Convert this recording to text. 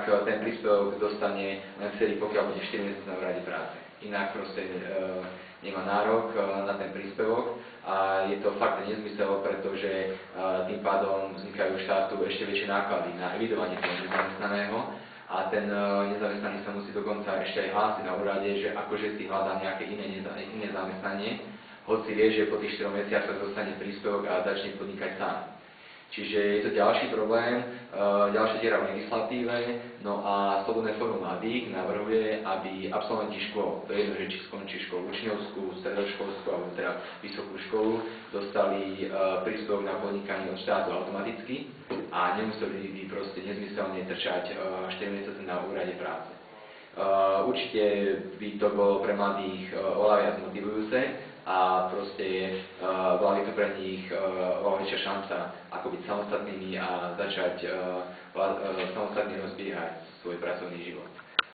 tak ten príspevok dostane len vtedy, pokiaľ bude 4 mesiace na úrade práce. Inak proste nemá nárok na ten príspevok a je to fakt nezmysel, pretože tým pádom vznikajú štátu ešte väčšie náklady na evidovanie toho nezamestnaného a ten nezamestnaný sa musí dokonca ešte aj hlásiť na úrade, že akože si hľadá nejaké iné zamestnanie, hoci vie, že po tých 4 mesiacoch dostane príspevok a začne podnikať sám. Čiže je to ďalší problém, ďalšia diera v legislatíve, no a Slobodné fórum mladých navrhuje, aby absolventi škôl, to je jedno, že či skončí školu učňovskú, stredoškolskú alebo teda vysokú školu, dostali príspevok na podnikanie od štátu automaticky a nemuseli by proste nezmyselne trčať 4 mesiace na úrade práce. Určite by to bolo pre mladých oveľa viac motivujúce a proste bola by to pre nich oveľa väčšia šanca ako byť samostatnými a začať samostatne rozbiehať svoj pracovný život.